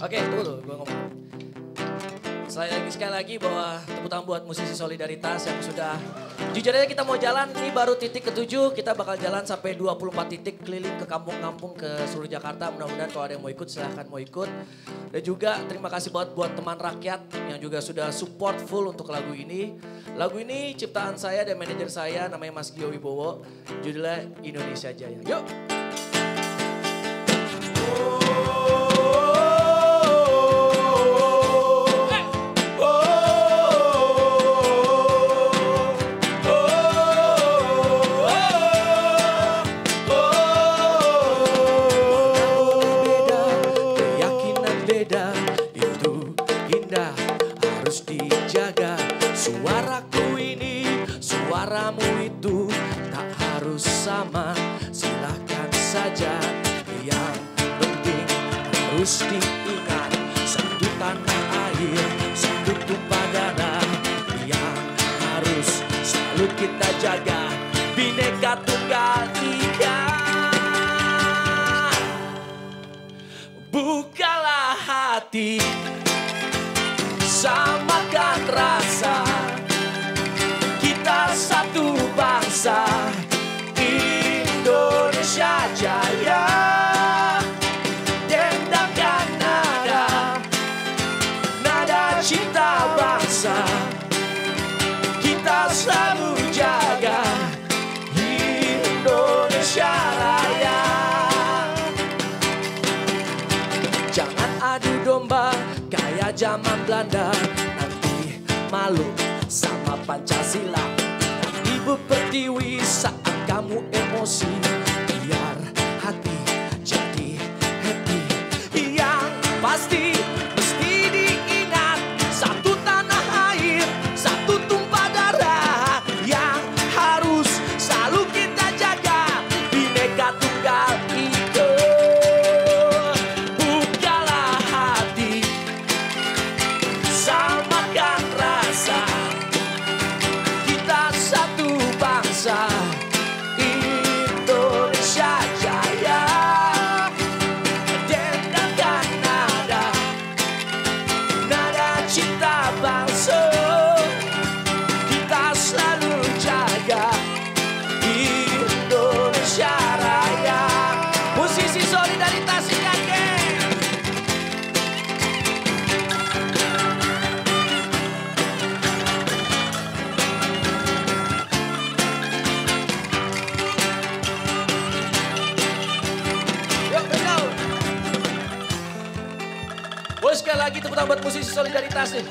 Oke, tunggu dulu, gue ngomong. Sekali lagi bahwa tepuk tangan buat musisi solidaritas yang sudah. Jujur aja kita mau jalan, ini baru titik ke-7. Kita bakal jalan sampai 24 titik keliling ke kampung-kampung ke seluruh Jakarta. Mudah-mudahan kalau ada yang mau ikut silahkan mau ikut. Dan juga terima kasih banget buat teman rakyat yang juga sudah support full untuk lagu ini. Lagu ini ciptaan saya dan manajer saya namanya Mas Gio Wibowo. Judulnya Indonesia Jaya. Yuk! Suaraku ini, suaramu itu tak harus sama, silahkan saja. Yang penting harus diingat, satu tanah air, satu tumpah darah. Yang harus selalu kita jaga, Bhinneka Tunggal Ika. Bukalah hati, samakan rasa, kita satu bangsa, Indonesia Jaya. Dendangkan nada, nada cinta bangsa, kita selalu jaga, Indonesia Raya. Jangan adu domba kayak zaman Belanda, nanti malu sama Pancasila. Ibu Pertiwi saat kamu emosi, biar hati jadi happy. Yang pasti mesti diingat, satu tanah air, satu tumpah darah. Yang harus selalu kita jaga, Bhinneka Tunggal Ika. Bukalah hati, samakan rasa, kita satu bangsa, Indonesia Jaya. Dendangkan nada, nada cinta bangsa, kita selalu jaga, Indonesia Raya. Musisi solidaritas ingat, geng. Bos, sekali lagi tepuk tangan buat musisi solidaritas nih.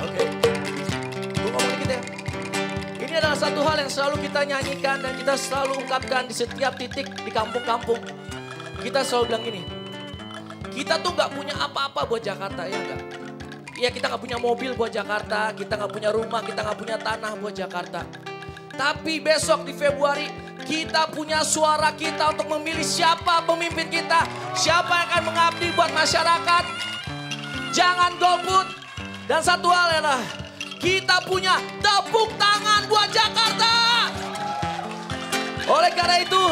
Oke, gue ngomong dikit ya. Ini adalah satu hal yang selalu kita nyanyikan dan kita selalu ungkapkan di setiap titik di kampung-kampung. Kita selalu bilang gini, kita tuh nggak punya apa-apa buat Jakarta, ya nggak? Iya, kita nggak punya mobil buat Jakarta, kita nggak punya rumah, kita nggak punya tanah buat Jakarta. Tapi besok di Februari kita punya suara kita untuk memilih siapa pemimpin kita, siapa yang akan mengabdi buat masyarakat. Jangan golput. Dan satu hal adalah kita punya tepuk tangan buat Jakarta. Oleh karena itu,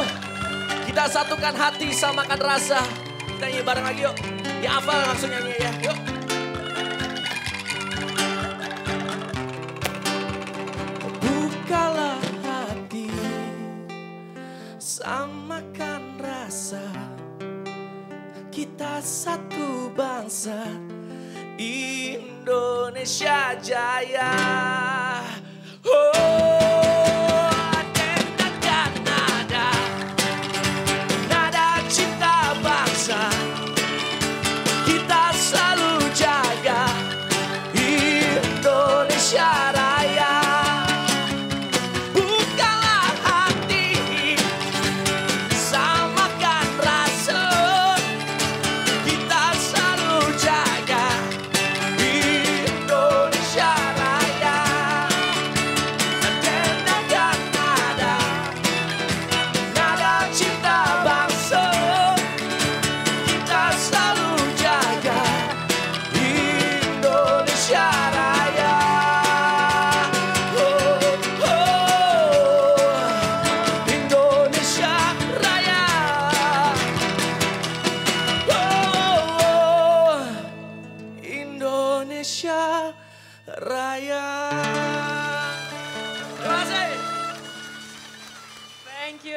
kita satukan hati, samakan rasa. Kita nyanyi bareng lagi yuk. Ya hafal langsung nyanyi ya, yuk. Bukalah hati, samakan rasa, kita satu bangsa, Indonesia Jaya. Oh, dendangkan nada, nada cinta bangsa, kita selalu jaga, Indonesia Raya. Bukalah hati, samakan rasa, kita selalu jaga, Indonesia Raya.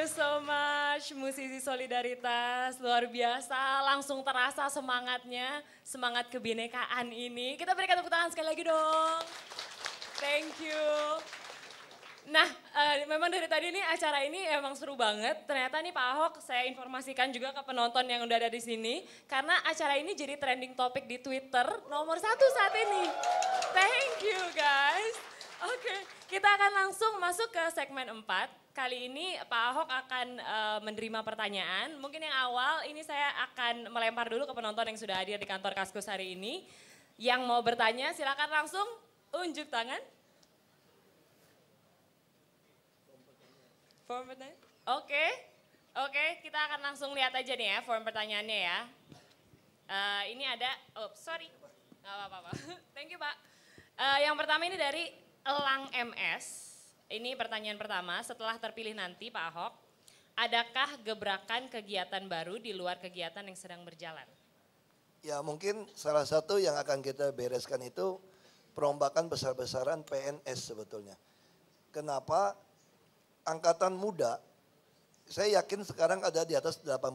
you so much musisi Solidaritas, luar biasa, langsung terasa semangatnya, semangat kebinekaan ini. Kita berikan tepuk tangan sekali lagi dong. Thank you. Nah, memang dari tadi nih acara ini emang seru banget. Ternyata nih Pak Ahok saya informasikan juga ke penonton yang udah ada di sini. Karena acara ini jadi trending topik di Twitter nomor 1 saat ini. Thank you guys. Oke, kita akan langsung masuk ke segmen 4. Kali ini Pak Ahok akan menerima pertanyaan. Mungkin yang awal ini saya akan melempar dulu ke penonton yang sudah hadir di kantor Kaskus hari ini. Yang mau bertanya silakan langsung unjuk tangan. Form pertanyaan? Oke, kita akan langsung lihat aja nih ya form pertanyaannya ya. Ini ada, sorry, nggak apa-apa. Thank you Pak. Yang pertama ini dari Elang MS. Ini pertanyaan pertama, setelah terpilih nanti Pak Ahok, adakah gebrakan kegiatan baru di luar kegiatan yang sedang berjalan? Ya mungkin salah satu yang akan kita bereskan itu perombakan besar-besaran PNS sebetulnya. Kenapa? Angkatan muda, saya yakin sekarang ada di atas 80%.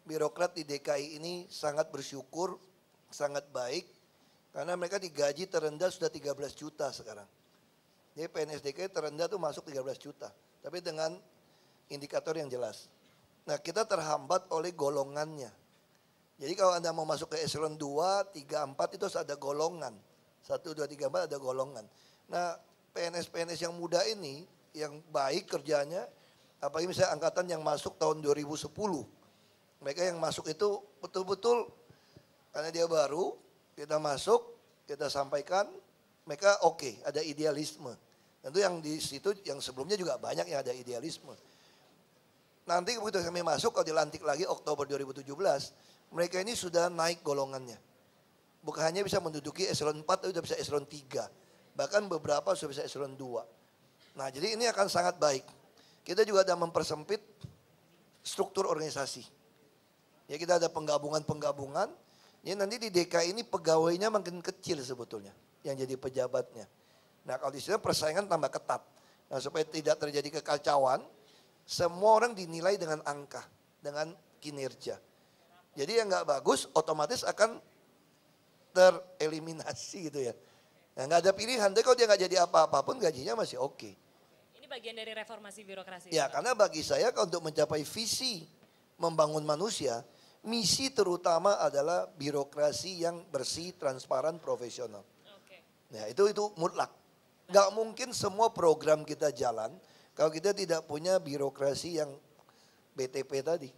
Birokrat di DKI ini sangat bersyukur, sangat baik, karena mereka digaji terendah sudah 13 juta sekarang. Jadi PNS DKI terendah tuh masuk 13 juta, tapi dengan indikator yang jelas. Nah kita terhambat oleh golongannya. Jadi kalau Anda mau masuk ke eselon 2, 3, 4 itu harus ada golongan. 1, 2, 3, 4 ada golongan. Nah PNS-PNS yang muda ini, yang baik kerjanya, apalagi misalnya angkatan yang masuk tahun 2010. Mereka yang masuk itu betul-betul, karena dia baru, kita masuk, kita sampaikan, mereka oke, ada idealisme. Tentu yang di situ, yang sebelumnya juga banyak yang ada idealisme. Nanti begitu kami masuk, kalau dilantik lagi Oktober 2017, mereka ini sudah naik golongannya. Bukan hanya bisa menduduki eselon 4, tapi sudah bisa eselon 3. Bahkan beberapa sudah bisa eselon 2. Nah jadi ini akan sangat baik. Kita juga ada mempersempit struktur organisasi. Ya kita ada penggabungan-penggabungan. Ya nanti di DKI ini pegawainya makin kecil sebetulnya. Yang jadi pejabatnya. Nah kalau di sini persaingan tambah ketat. Nah supaya tidak terjadi kekacauan. Semua orang dinilai dengan angka. Dengan kinerja. Jadi yang nggak bagus otomatis akan tereliminasi gitu ya. Nah nggak ada pilihan. Tapi kalau dia nggak jadi apa-apa pun gajinya masih oke. Ini bagian dari reformasi birokrasi. Ya karena bagi saya kalau untuk mencapai visi membangun manusia, misi terutama adalah birokrasi yang bersih, transparan, profesional. Oke. Nah itu mutlak. Gak mungkin semua program kita jalan kalau kita tidak punya birokrasi yang BTP tadi.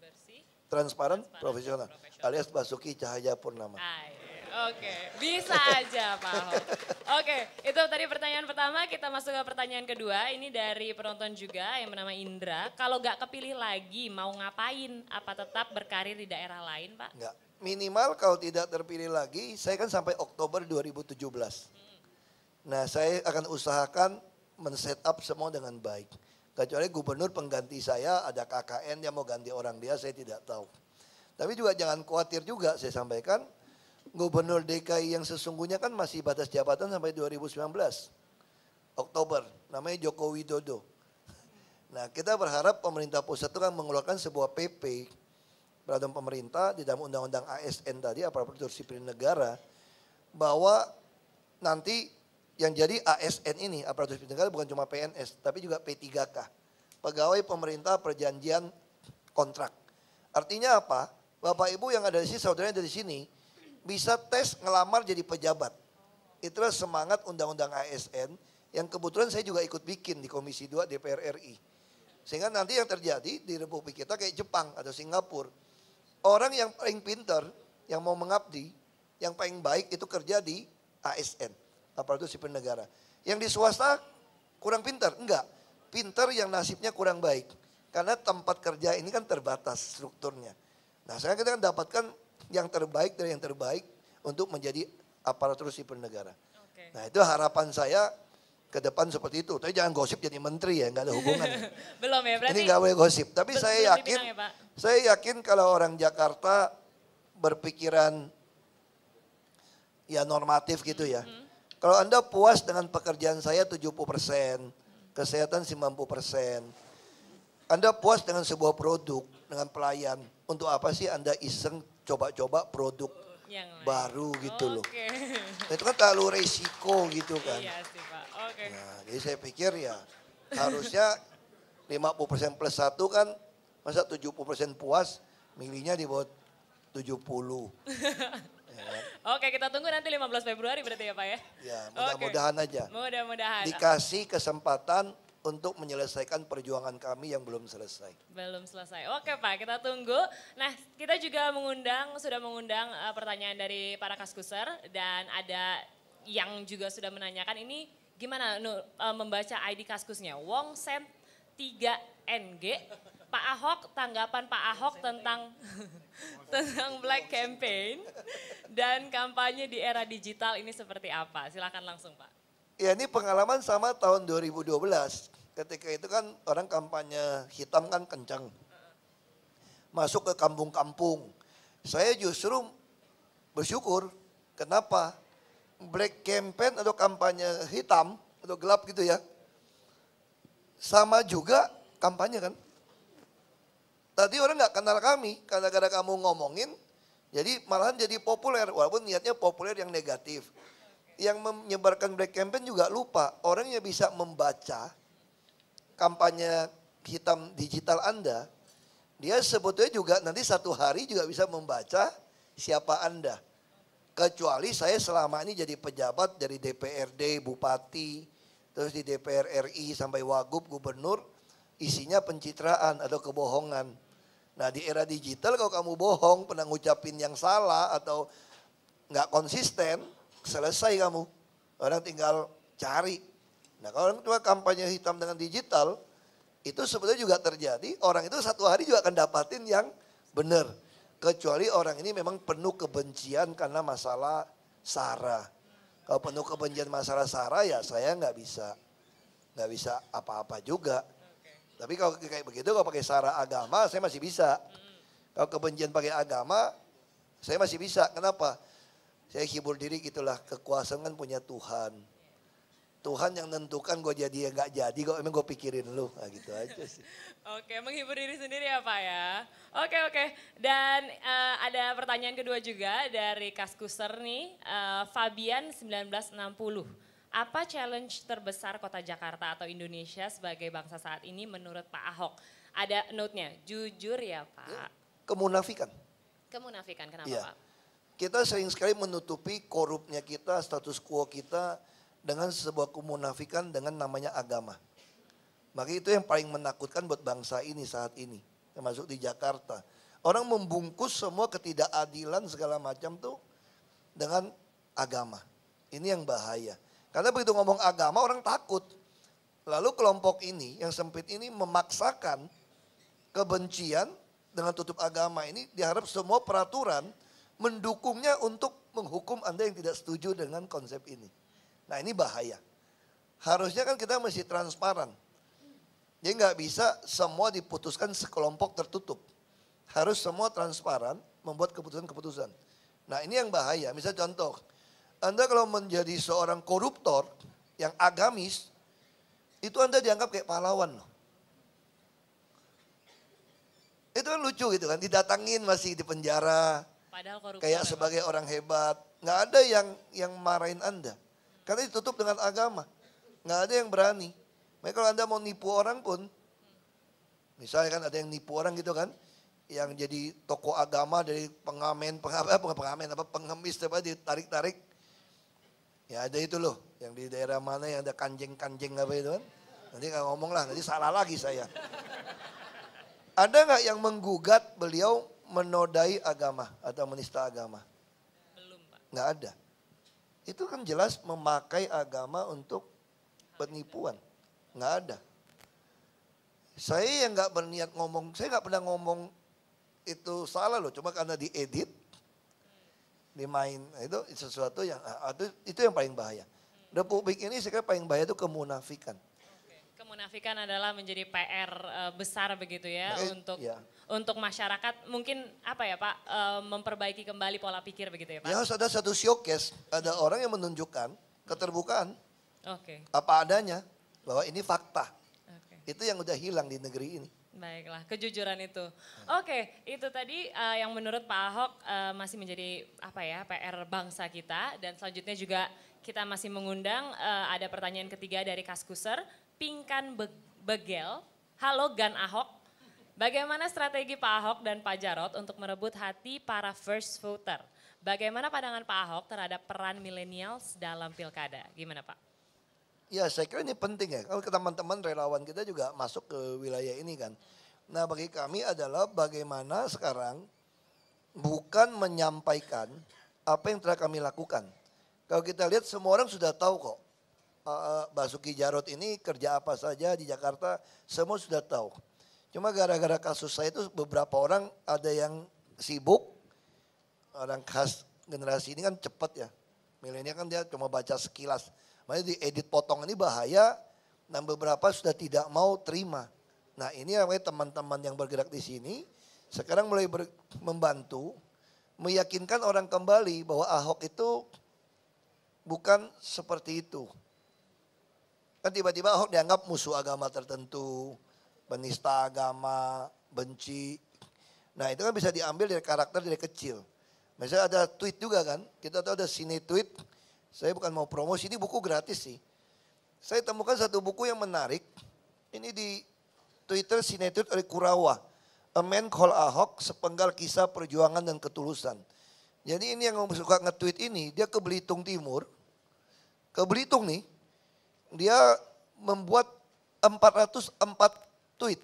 Bersih, Transparan, profesional. Alias Basuki Cahayapurnama. Oke, bisa aja Pak Ahok. Oke, itu tadi pertanyaan pertama, kita masuk ke pertanyaan kedua. Ini dari penonton juga yang bernama Indra. Kalau nggak kepilih lagi mau ngapain? Apa tetap berkarir di daerah lain Pak? Enggak. Minimal kalau tidak terpilih lagi, saya kan sampai Oktober 2017. Nah saya akan usahakan men-set up semua dengan baik. Kecuali gubernur pengganti saya, ada KKN yang mau ganti orang dia, saya tidak tahu. Tapi juga jangan khawatir juga, saya sampaikan. Gubernur DKI yang sesungguhnya kan masih batas jabatan sampai 2019. Oktober, namanya Joko Widodo. Nah kita berharap pemerintah pusat itu kan mengeluarkan sebuah PP. Peraturan pemerintah di dalam undang-undang ASN tadi, aparatur sipil negara. Bahwa nanti yang jadi ASN ini, aparatur sipil negara bukan cuma PNS, tapi juga P3K. Pegawai pemerintah perjanjian kontrak. Artinya apa? Bapak Ibu yang ada di sini, saudaranya dari sini, bisa tes ngelamar jadi pejabat. Itulah semangat undang-undang ASN yang kebetulan saya juga ikut bikin di Komisi 2 DPR RI. Sehingga nanti yang terjadi di Republik kita kayak Jepang atau Singapura. Orang yang paling pintar, yang mau mengabdi, yang paling baik itu kerja di ASN, aparatur sipil negara. Yang di swasta kurang pintar? Enggak. Pintar yang nasibnya kurang baik. Karena tempat kerja ini kan terbatas strukturnya. Nah sekarang kita kan dapatkan yang terbaik dari yang terbaik untuk menjadi aparatur sipil negara. Oke. Nah itu harapan saya ke depan seperti itu. Tapi jangan gosip jadi menteri ya, nggak ada hubungannya. Belum ya, berarti. Ini nggak boleh gosip. Tapi saya yakin, ya, Pak? saya yakin kalau orang Jakarta berpikiran ya normatif gitu ya. Kalau Anda puas dengan pekerjaan saya 70%, kesehatan 90%. Anda puas dengan sebuah produk, dengan pelayan. Untuk apa sih Anda iseng coba-coba produk Yang lain. baru gitu loh. Oke. Itu kan terlalu resiko gitu kan. Iya sih Pak, oke. Nah, jadi saya pikir ya harusnya 50% plus 1 kan, masa 70% puas, milihnya di bawah 70. Ya kan? Oke, kita tunggu nanti 15 Februari berarti ya Pak ya? Ya, Oke. mudah-mudahan aja. Mudah-mudahan. Dikasih kesempatan untuk menyelesaikan perjuangan kami yang belum selesai. Belum selesai. Oke Pak, kita tunggu. Nah, kita juga sudah mengundang pertanyaan dari para kaskuser dan ada yang juga sudah menanyakan ini gimana membaca ID kaskusnya. Wong Sen 3NG, Pak Ahok, tanggapan Pak Ahok tentang tentang Black Campaign dan kampanye di era digital ini seperti apa? Silakan langsung Pak. Ya ini pengalaman sama tahun 2012. Ketika itu kan orang kampanye hitam kan kencang. Masuk ke kampung-kampung. Saya justru bersyukur. Kenapa? Black campaign atau kampanye hitam atau gelap gitu ya. Sama juga kampanye kan. Tadi orang nggak kenal kami. Karena gara kamu ngomongin. Jadi malahan jadi populer. Walaupun niatnya populer yang negatif. Yang menyebarkan black campaign juga lupa. Orang yang bisa membaca kampanye hitam digital Anda, dia sebetulnya juga nanti satu hari juga bisa membaca siapa Anda. Kecuali saya selama ini jadi pejabat dari DPRD, Bupati, terus di DPR RI sampai Wagub, Gubernur, isinya pencitraan atau kebohongan. Nah di era digital kalau kamu bohong, pernah ngucapin yang salah atau nggak konsisten, selesai kamu. Orang tinggal cari. Nah kalau orang cuma kampanye hitam dengan digital, itu sebetulnya juga terjadi. Orang itu satu hari juga akan dapatin yang benar. Kecuali orang ini memang penuh kebencian karena masalah SARA. Kalau penuh kebencian masalah SARA ya saya nggak bisa apa-apa juga. Tapi kalau kayak begitu, kalau pakai SARA agama saya masih bisa. Kalau kebencian pakai agama saya masih bisa. Kenapa? Saya hibur diri gitulah, kekuasaan kan punya Tuhan. Tuhan yang nentukan gue jadi ya nggak jadi, kok emang gue pikirin lu, nah, gitu aja sih. Oke, menghibur diri sendiri ya Pak ya. Oke. Dan ada pertanyaan kedua juga dari Kaskuser nih, Fabian 1960. Apa challenge terbesar kota Jakarta atau Indonesia sebagai bangsa saat ini menurut Pak Ahok? Ada note-nya, jujur ya Pak. Kemunafikan. Kemunafikan, kenapa Ya. Pak? Kita sering sekali menutupi korupnya kita, status quo kita dengan sebuah kemunafikan dengan namanya agama. Maka itu yang paling menakutkan buat bangsa ini saat ini, termasuk di Jakarta. Orang membungkus semua ketidakadilan segala macam tuh dengan agama. Ini yang bahaya. Karena begitu ngomong agama orang takut. Lalu kelompok ini yang sempit ini memaksakan kebencian dengan tutup agama ini, diharap semua peraturan mendukungnya untuk menghukum Anda yang tidak setuju dengan konsep ini. Nah ini bahaya. Harusnya kan kita mesti transparan. Jadi nggak bisa semua diputuskan sekelompok tertutup. Harus semua transparan membuat keputusan-keputusan. Nah ini yang bahaya. Misalnya contoh, Anda kalau menjadi seorang koruptor yang agamis, itu Anda dianggap kayak pahlawan loh. Itu kan lucu gitu kan, didatangin masih di penjara. Padahal koruptor Kayak ya, sebagai orang hebat. Nggak ada yang marahin Anda. Karena ditutup dengan agama. Nggak ada yang berani. Makanya kalau Anda mau nipu orang pun, misalnya kan ada yang nipu orang gitu kan, yang jadi tokoh agama dari pengemis ditarik-tarik. Ya ada itu loh, yang di daerah mana yang ada kanjeng-kanjeng apa itu kan. Nanti nggak ngomong lah, nanti salah lagi saya. Ada nggak yang menggugat beliau menodai agama atau menista agama? Belum Pak. Nggak ada. Itu kan jelas memakai agama untuk penipuan. Nggak ada. Saya yang nggak berniat ngomong, saya nggak pernah ngomong itu salah loh. Cuma karena diedit, dimain, itu sesuatu yang, itu yang paling bahaya. Republik ini sekarang paling bahaya itu kemunafikan. Kemunafikan adalah menjadi PR besar begitu ya Ya. untuk masyarakat. Mungkin apa ya Pak, memperbaiki kembali pola pikir begitu ya Pak? Ya harus ada satu showcase, ada orang yang menunjukkan keterbukaan. Oke. Apa adanya. bahwa ini fakta. Oke. Itu yang udah hilang di negeri ini. Baiklah, kejujuran itu. Oke, itu tadi yang menurut Pak Ahok masih menjadi PR bangsa kita. Dan selanjutnya juga kita masih mengundang ada pertanyaan ketiga dari Kaskuser, Pinkan Begel. Halo Gan Ahok, bagaimana strategi Pak Ahok dan Pak Jarod untuk merebut hati para first voter? Bagaimana pandangan Pak Ahok terhadap peran millennials dalam pilkada? Gimana Pak? Ya saya kira ini penting ya, kalau teman-teman relawan kita juga masuk ke wilayah ini kan. Nah bagi kami adalah bagaimana sekarang bukan menyampaikan apa yang telah kami lakukan. Kalau kita lihat semua orang sudah tahu kok, Basuki Jarod ini kerja apa saja di Jakarta, semua sudah tahu. Cuma gara-gara kasus saya itu beberapa orang ada yang sibuk, orang khas generasi ini kan cepat ya. Milenial kan dia cuma baca sekilas. Makanya diedit potong ini bahaya dan beberapa sudah tidak mau terima. Nah ini namanya teman-teman yang bergerak di sini sekarang mulai membantu meyakinkan orang kembali bahwa Ahok itu bukan seperti itu. Kan tiba-tiba Ahok dianggap musuh agama tertentu, penista agama, benci. Nah itu kan bisa diambil dari karakter dari kecil. Misalnya ada tweet juga kan, kita tahu ada sini tweet. Saya bukan mau promosi, ini buku gratis sih. Saya temukan satu buku yang menarik. Ini di Twitter sinetron oleh Kurawa. A Man Called Ahok, sepenggal kisah perjuangan dan ketulusan. Jadi ini yang suka nge-tweet ini, dia ke Belitung Timur. Ke Belitung nih, dia membuat 404 tweet.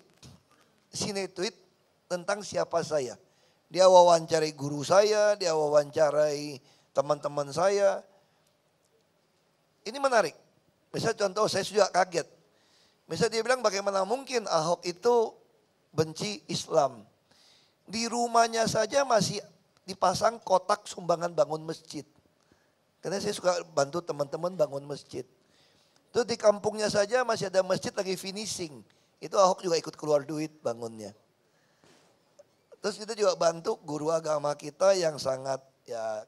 Sinetweet tentang siapa saya. Dia wawancarai guru saya, dia wawancarai teman-teman saya. Ini menarik. Misalnya contoh saya juga kaget. Misalnya dia bilang bagaimana mungkin Ahok itu benci Islam. Di rumahnya saja masih dipasang kotak sumbangan bangun masjid. Karena saya suka bantu teman-teman bangun masjid. Itu di kampungnya saja masih ada masjid lagi finishing. Itu Ahok juga ikut keluar duit bangunnya. Terus kita juga bantu guru agama kita yang sangat ya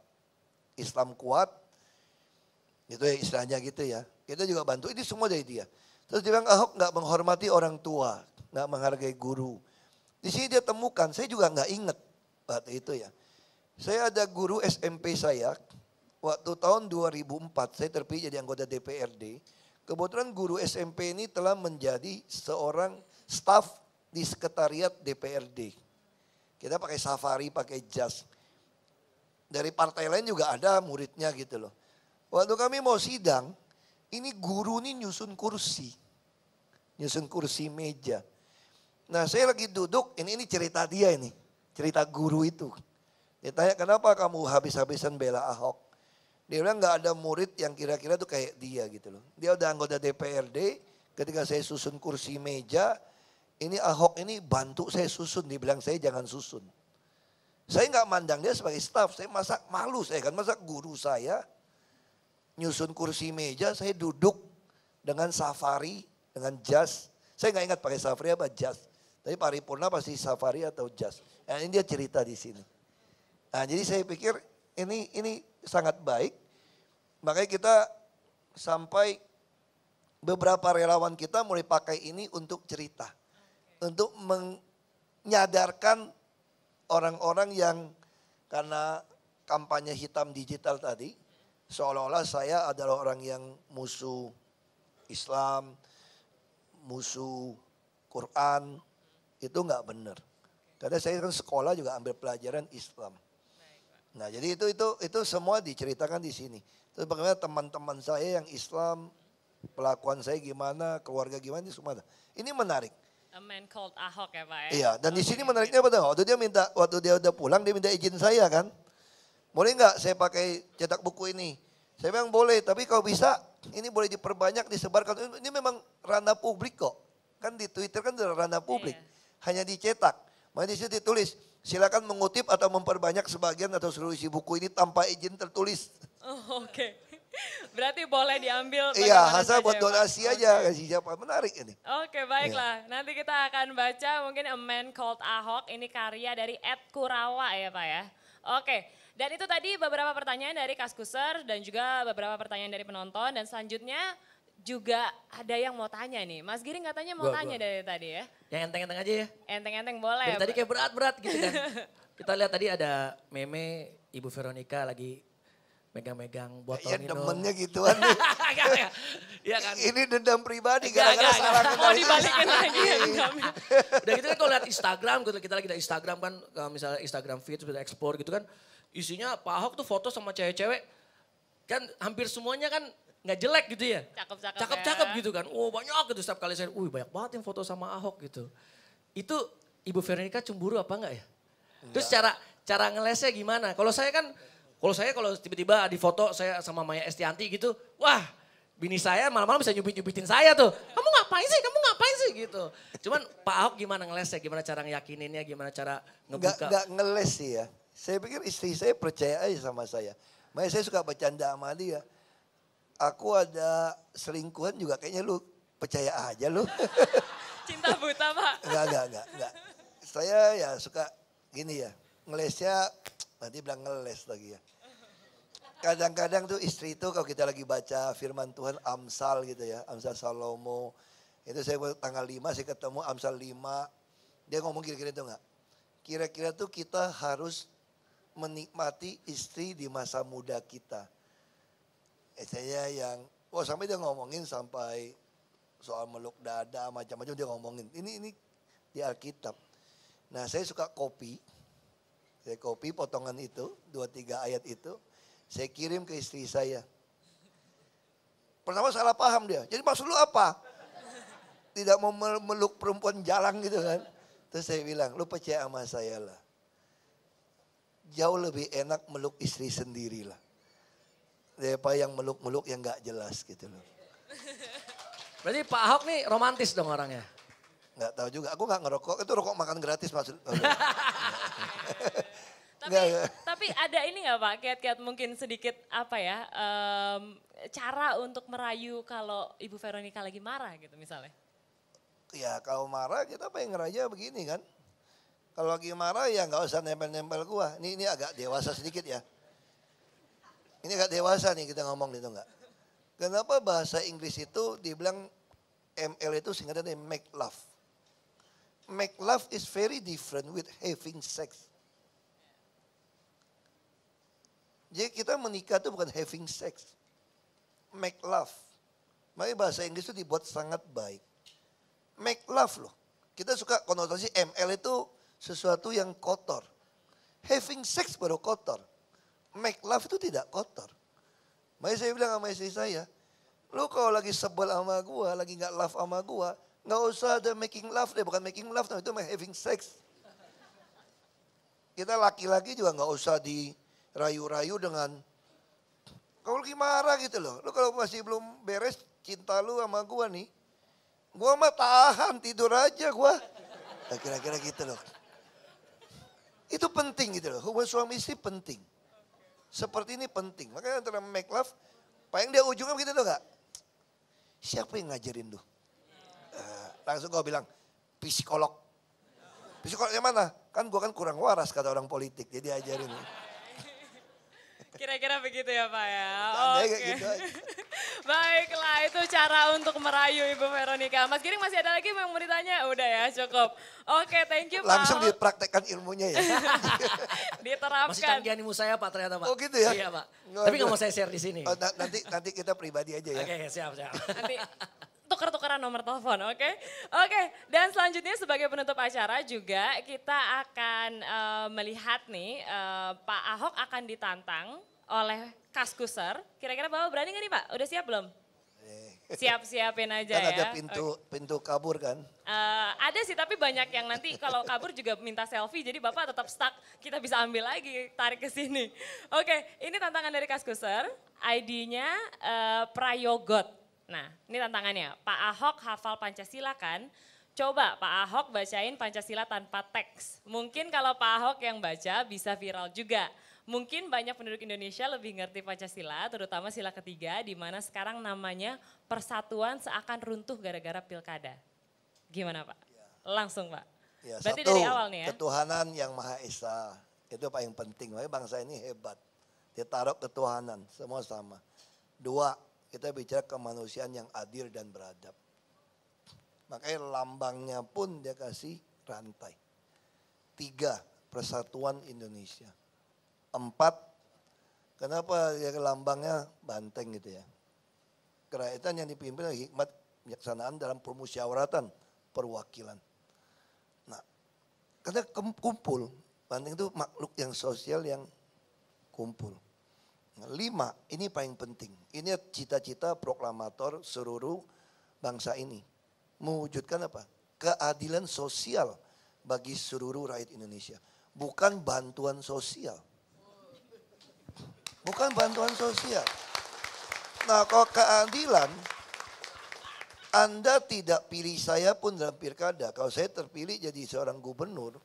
Islam kuat. Itu ya istilahnya gitu ya. Kita juga bantu, ini semua dari dia. Terus dia bilang Ahok gak menghormati orang tua, gak menghargai guru. Di sini dia temukan, saya juga gak ingat waktu itu ya. Saya ada guru SMP saya, waktu tahun 2004 saya terpilih jadi anggota DPRD. Kebetulan guru SMP ini telah menjadi seorang staf di sekretariat DPRD. Kita pakai safari, pakai jas. Dari partai lain juga ada muridnya gitu loh. Waktu kami mau sidang, ini guru ini nyusun kursi meja. Nah saya lagi duduk, ini cerita dia ini, cerita guru itu. Dia tanya kenapa kamu habis-habisan bela Ahok. Dia bilang gak ada murid yang kira-kira tuh kayak dia gitu loh. Dia udah anggota DPRD, ketika saya susun kursi meja, ini Ahok ini bantu saya susun, dia bilang saya jangan susun. Saya gak mandang dia sebagai staf, saya malu saya kan, masa guru saya nyusun kursi meja, saya duduk dengan safari, dengan jas. Saya nggak ingat pakai safari apa jas. Tapi paripurna pasti safari atau jas. Nah, ini dia cerita di sini. Nah, jadi saya pikir ini sangat baik. Makanya kita sampai beberapa relawan kita mulai pakai ini untuk cerita. Untuk menyadarkan orang-orang yang karena kampanye hitam digital tadi, seolah-olah saya adalah orang yang musuh Islam, musuh Quran, itu nggak benar. Karena saya kan sekolah juga ambil pelajaran Islam. Nah jadi itu semua diceritakan di sini. Terus bagaimana teman-teman saya yang Islam, pelakuan saya gimana, keluarga gimana, ini semua ada. Ini menarik. A Man Called Ahok ya Pak ya? Iya, dan di sini menariknya apa tahu? Waktu dia udah pulang dia minta izin saya kan. Boleh nggak saya pakai cetak buku ini? Saya bilang boleh, tapi kalau bisa ini boleh diperbanyak, disebarkan. Ini memang ranah publik kok. Kan di Twitter kan adalah ranah publik. Iya. Hanya dicetak. Makanya di situ ditulis, silakan mengutip atau memperbanyak sebagian atau seluruh isi buku ini tanpa izin tertulis. Oh, oke. Berarti boleh diambil. Iya, asal buat ya, donasi Pak? aja, Oke. kasih siapa. Menarik ini. Oke baiklah, nanti kita akan baca mungkin A Man Called Ahok, ini karya dari Ed Kurawa ya Pak ya. Oke, dan itu tadi beberapa pertanyaan dari Kaskuser dan juga beberapa pertanyaan dari penonton dan selanjutnya juga ada yang mau tanya nih. Mas Giring katanya mau tanya dari tadi ya. Yang enteng-enteng aja ya. Enteng-enteng boleh. Dari tadi kayak berat-berat gitu kan. Kita lihat tadi ada meme Ibu Veronica lagi megang-megang botol Kayaknya minum. demennya gituan nih. Iya kan. Ini dendam pribadi Enggak, gara-gara enggak, salah enggak. kenal Mau istri. dibalikin lagi ya dendamnya. Udah gitu kan kalau lihat Instagram, kita lagi di Instagram kan, kalau misalnya Instagram feed, sudah explore gitu kan. Isinya Pak Ahok tuh foto sama cewek-cewek, kan hampir semuanya kan nggak jelek gitu ya. Cakep-cakep Cakep-cakep ya. gitu kan. Oh banyak gitu setiap kali saya, banyak banget yang foto sama Ahok gitu. Itu Ibu Veronica cemburu apa enggak ya? Terus cara ngelesnya gimana? Kalau saya kalau tiba-tiba di foto saya sama Maya Estianti gitu, wah bini saya malam-malam bisa nyubit-nyubitin saya tuh. Kamu ngapain sih gitu. Cuman Pak Ahok gimana ngelesnya, gimana cara ngeyakininnya, gimana cara ngebuka. Enggak ngeles sih ya. Saya pikir istri saya percaya aja sama saya. Makanya saya suka bercanda sama dia. Aku ada selingkuhan juga kayaknya lu percaya aja lu. Cinta buta Pak. Enggak. Saya ya suka gini ya. Ngelesnya nanti bilang ngeles lagi ya. Kadang-kadang tuh istri itu kalau kita lagi baca firman Tuhan Amsal gitu ya. Amsal Salomo. Itu saya tanggal 5 saya ketemu Amsal 5. Dia ngomong kira-kira itu enggak. Kira-kira tuh kita harus menikmati istri di masa muda kita. Saya yang, sampai dia ngomongin sampai soal meluk dada macam-macam dia ngomongin. Ini di Alkitab. Nah saya suka kopi. Saya kopi potongan itu, 2-3 ayat itu. Saya kirim ke istri saya. Pertama salah paham dia. Jadi maksud lu apa? Tidak mau meluk perempuan jalan gitu kan. Terus saya bilang, lu percaya sama saya lah. Jauh lebih enak meluk istri sendiri lah. Daripada yang meluk-meluk yang gak jelas gitu loh. Berarti Pak Ahok nih romantis dong orangnya. Gak tahu juga, aku gak ngerokok. Itu rokok makan gratis maksud. Tapi ada ini nggak Pak, kiat-kiat mungkin sedikit apa ya, cara untuk merayu kalau Ibu Veronica lagi marah gitu misalnya? Ya kalau marah kita pengen ngeraja begini kan. Kalau lagi marah ya nggak usah nempel-nempel gua. Ini agak dewasa sedikit ya. Ini agak dewasa nih kita ngomong gitu nggak. Kenapa bahasa Inggris itu dibilang ML itu singkatannya make love. Make love is very different with having sex. Jadi kita menikah itu bukan having sex. Make love. Makanya bahasa Inggris itu dibuat sangat baik. Make love loh. Kita suka konotasi ML itu sesuatu yang kotor. Having sex baru kotor. Make love itu tidak kotor. Makanya saya bilang sama istri saya, lu kalau lagi sebel sama gua, lagi gak love sama gua, gak usah ada making love deh, bukan making love, itu having sex. Kita laki-laki juga gak usah dirayu-rayu dengan, kalau lagi marah gitu loh, lu kalau masih belum beres cinta lu sama gua nih, gua mah tahan tidur aja gua. Nah, kira-kira gitu loh. Itu penting gitu loh, hubungan suami istri penting. Seperti ini penting. Makanya antara make love, paling dia ujungnya begitu tuh gak? Siapa yang ngajarin lu? Langsung gue bilang, psikolog. Psikolog yang mana? Kan gue kan kurang waras kata orang politik, jadi ajarin. Kira-kira begitu ya Pak ya. Tandanya Oke. kayak gitu aja. Baiklah, itu cara untuk merayu Ibu Veronica. Mas Giring masih ada lagi yang mau ditanya? Udah ya, cukup. Oke, thank you Pak. Langsung dipraktekkan ilmunya ya. Diterapkan. Masih canggih ilmu saya Pak ternyata Pak. Oh gitu ya? Iya Pak. Nggak, Tapi gak mau saya share di sini. Oh, nanti kita pribadi aja ya. Oke siap. Nanti tuker-tukeran nomor telepon, oke? Oke, dan selanjutnya sebagai penutup acara juga kita akan melihat nih Pak Ahok akan ditantang oleh Kaskuser. Kira-kira Bapak berani gak nih Pak? Udah siap belum? Siap-siapin aja Kan ya. ada pintu kabur kan. Ada sih tapi banyak yang nanti kalau kabur juga minta selfie jadi Bapak tetap stuck. Kita bisa ambil lagi, tarik ke sini. Oke, ini tantangan dari Kaskuser. ID-nya Prayogot. Nah, ini tantangannya. Pak Ahok hafal Pancasila kan? Coba Pak Ahok bacain Pancasila tanpa teks. Mungkin kalau Pak Ahok yang baca bisa viral juga. Mungkin banyak penduduk Indonesia lebih ngerti Pancasila, terutama sila ketiga, di mana sekarang namanya persatuan seakan runtuh gara-gara pilkada. Gimana Pak? Langsung Pak. Ya, Berarti satu, dari awal nih ya? ketuhanan yang Maha Esa. Itu paling penting. Makanya bangsa ini hebat. Dia taruh ketuhanan, semua sama. 2, Kita bicara kemanusiaan yang adil dan beradab. Makanya lambangnya pun dia kasih rantai. 3, persatuan Indonesia. 4, kenapa dia lambangnya banteng gitu ya. Kerajaan yang dipimpin oleh hikmat kebijaksanaan dalam permusyawaratan perwakilan. Nah, karena kumpul, banteng itu makhluk yang sosial yang kumpul. 5, ini paling penting. Ini cita-cita proklamator seluruh bangsa ini. Mewujudkan apa? Keadilan sosial bagi seluruh rakyat Indonesia. Bukan bantuan sosial. Bukan bantuan sosial. Nah, kalau keadilan, Anda tidak pilih saya pun dalam pilkada. Kalau saya terpilih jadi seorang gubernur,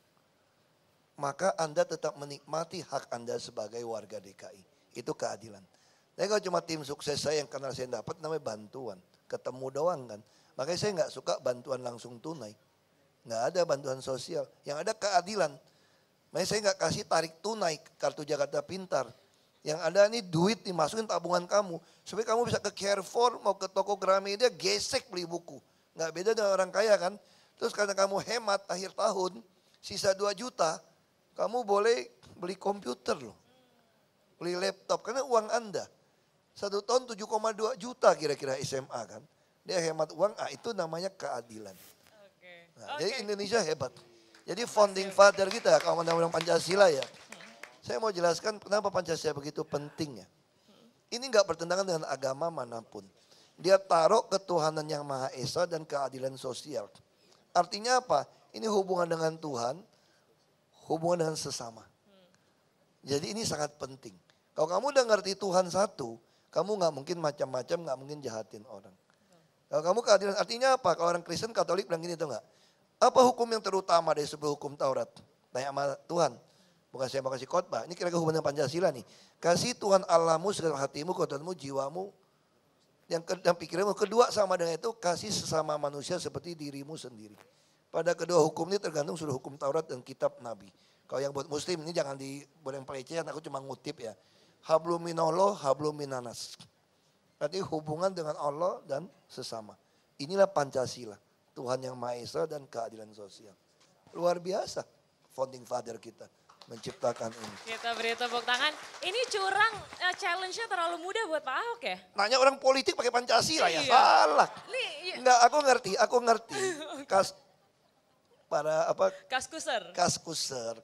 maka Anda tetap menikmati hak Anda sebagai warga DKI. Itu keadilan. Tapi kalau cuma tim sukses saya yang kenal saya dapat, namanya bantuan. Ketemu doang kan. Makanya saya nggak suka bantuan langsung tunai. Nggak ada bantuan sosial. Yang ada keadilan. Makanya saya nggak kasih tarik tunai kartu Jakarta Pintar. Yang ada ini duit dimasukin tabungan kamu. Supaya kamu bisa ke Carrefour, mau ke toko Gramedia, gesek beli buku. Nggak beda dengan orang kaya kan. Terus karena kamu hemat akhir tahun, sisa 2 juta, kamu boleh beli komputer loh. Beli laptop, karena uang Anda. 1 tahun 7,2 juta kira-kira SMA kan. Dia hemat uang, itu namanya keadilan. Nah, jadi Indonesia hebat. Jadi founding father kita, kalau undang-undang Pancasila ya. Saya mau jelaskan kenapa Pancasila begitu pentingnya. Ini enggak bertentangan dengan agama manapun. Dia taruh ketuhanan yang Maha Esa dan keadilan sosial. Artinya apa? Ini hubungan dengan Tuhan, hubungan dengan sesama. Jadi ini sangat penting. Kalau kamu udah ngerti Tuhan satu, kamu nggak mungkin macam-macam, nggak mungkin jahatin orang. Kalau kamu keadilan, artinya apa? Kalau orang Kristen Katolik bilang gini tuh nggak? Apa hukum yang terutama dari sebuah hukum Taurat? Tanya sama Tuhan. Bukan saya mau kasih khotbah. Ini kira-kira hubungan Pancasila nih. Kasih Tuhan Allahmu segala hatimu, kekuatanmu, jiwamu, yang pikiranmu. Kedua sama dengan itu, kasih sesama manusia seperti dirimu sendiri. Pada kedua hukum ini tergantung seluruh hukum Taurat dan kitab Nabi. Kalau yang buat muslim ini jangan boleh pelecehan, aku cuma ngutip ya. Hablum minallah, hablum minanas. Berarti hubungan dengan Allah dan sesama. Inilah Pancasila. Tuhan yang Maha Esa dan keadilan sosial. Luar biasa founding father kita menciptakan ini. Kita beri tepuk tangan. Ini curang, challenge-nya terlalu mudah buat Pak Ahok ya? Nanya orang politik pakai Pancasila ya, Iya. salah. Iya. Enggak, aku ngerti. Kaskuser. Kaskuser.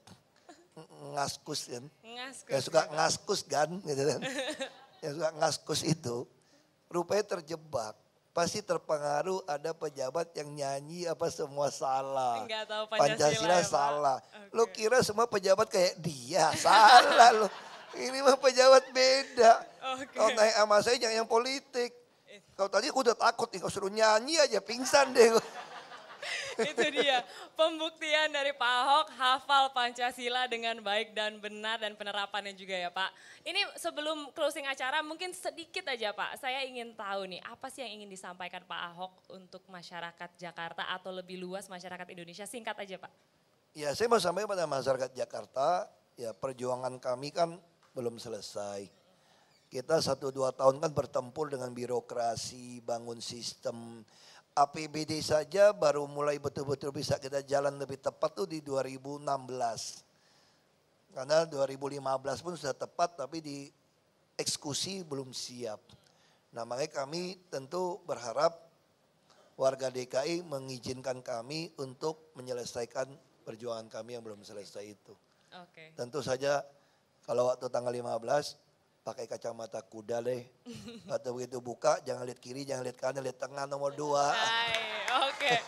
Ngaskus kan. Ngaskus. Yang suka ngaskus kan, gitu kan. Yang suka ngaskus itu, rupanya terjebak. Pasti terpengaruh ada pejabat yang nyanyi apa semua salah. Enggak tahu Pancasila ya, salah. Okay. Lo kira semua pejabat kayak dia, salah lo. Ini mah pejabat beda. Okay. Kalau naik sama saya jangan yang politik. Kalau tadi aku udah takut nih, kalau suruh nyanyi aja pingsan deh. Itu dia pembuktian dari Pak Ahok hafal Pancasila dengan baik dan benar dan penerapannya juga ya Pak. Ini sebelum closing acara mungkin sedikit aja Pak, saya ingin tahu nih apa sih yang ingin disampaikan Pak Ahok untuk masyarakat Jakarta atau lebih luas masyarakat Indonesia, singkat aja Pak. Ya saya mau sampaikan pada masyarakat Jakarta, ya perjuangan kami kan belum selesai. Kita 1-2 tahun kan bertempur dengan birokrasi, bangun sistem. APBD saja baru mulai betul-betul bisa kita jalan lebih tepat tuh di 2016. Karena 2015 pun sudah tepat tapi di eksekusi belum siap. Nah makanya kami tentu berharap warga DKI mengizinkan kami untuk menyelesaikan perjuangan kami yang belum selesai itu. Oke. Tentu saja kalau waktu tanggal 15 pakai kacamata kuda deh. Atau begitu buka jangan lihat kiri, jangan lihat kanan, lihat tengah nomor 2. Oke.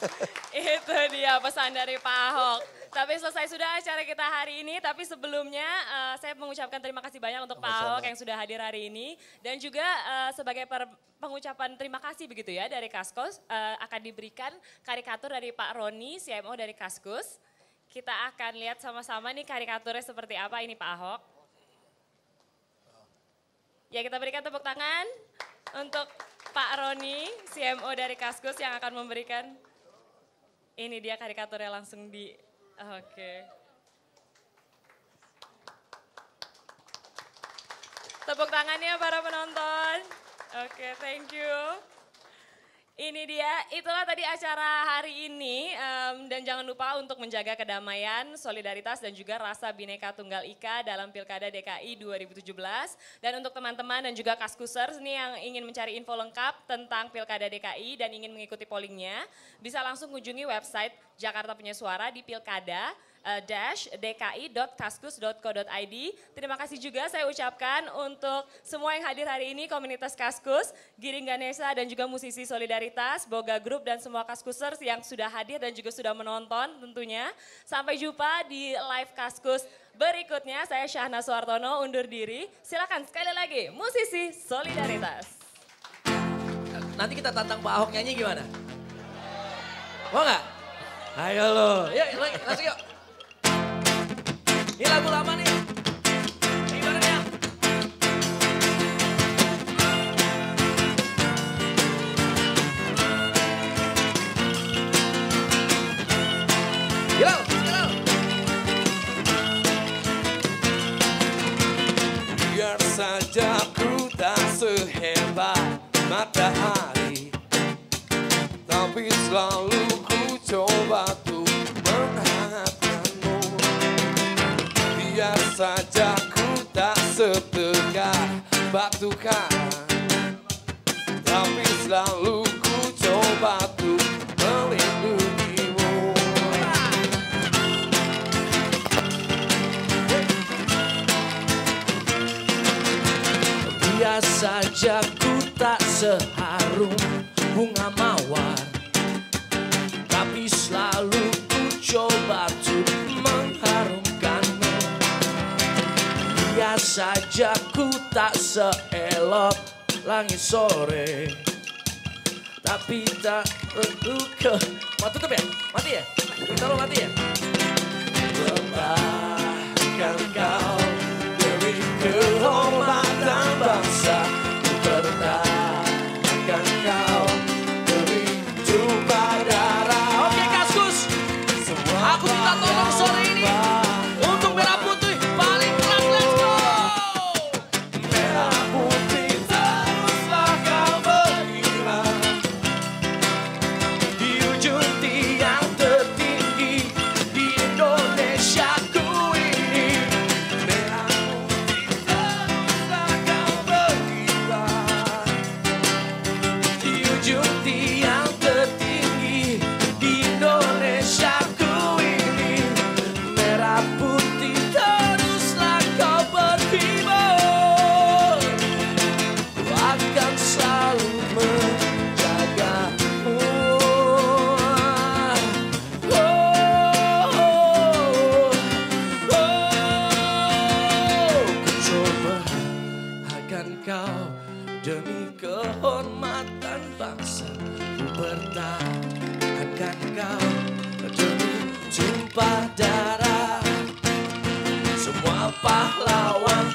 Itu dia pesan dari Pak Ahok. Tapi selesai sudah acara kita hari ini, tapi sebelumnya saya mengucapkan terima kasih banyak untuk Pak Ahok yang sudah hadir hari ini. Dan juga sebagai pengucapan terima kasih begitu ya dari Kaskus, akan diberikan karikatur dari Pak Roni, CMO dari Kaskus. Kita akan lihat sama-sama nih karikaturnya seperti apa ini Pak Ahok. Ya kita berikan tepuk tangan untuk Pak Roni, CMO dari Kaskus yang akan memberikan, ini dia karikaturnya langsung di, oke. Tepuk tangannya para penonton, Oke, thank you. Ini dia, itulah tadi acara hari ini dan jangan lupa untuk menjaga kedamaian, solidaritas dan juga rasa Bhinneka Tunggal Ika dalam Pilkada DKI 2017. Dan untuk teman-teman dan juga Kaskusers nih yang ingin mencari info lengkap tentang Pilkada DKI dan ingin mengikuti pollingnya, bisa langsung kunjungi website Jakarta Punya Suara di pilkada dki.kaskus.co.id. Terima kasih juga saya ucapkan untuk semua yang hadir hari ini, komunitas Kaskus, Giring Ganesa dan juga musisi Solidaritas, Boga Group dan semua Kaskusers yang sudah hadir dan juga sudah menonton tentunya. Sampai jumpa di live Kaskus berikutnya. Saya Syahna Suartono undur diri. Silakan sekali lagi musisi Solidaritas. Nanti kita tantang Pak Ahok nyanyi gimana? Mau nggak? Ayo lo, yuk langsung yuk. Ini lagu lama nih. Gimana ya? Yo, yo. Biar saja ku tak sehebat matahari, tapi selalu ku coba tuh menghangatkanmu. Biar saja ku tak setegak batu karang, tapi selalu ku coba tuh melindungimu. Biar saja ku tak seharum bunga mawar, tapi selalu ku coba untuk mengharumkanmu. Biar saja ku tak seelok langit sore, tapi tak perlu ke... Mau tutup ya? Mati ya? Kita lo mati ya? Lepaskan kau demi kehormatan bangsa, ku pertahankan kau demi tumpah darah. Oke Kaskus, aku minta tolong sore ini untuk merah putih paling keras, let's go! Merah putih teruslah kau berkibar Di ujung tiang tertinggi di Indonesia ku ini. Merah putih teruslah kau berkibar Di ujung tiang tertinggi di Indonesia ku ini. Merah putih teruslah kau berkibar. Ku akan selalu menjagamu. Oh, ku coba akan kau demi kehormatan bangsa, ku pertahankan kau demi tumpah darah semua pahlawan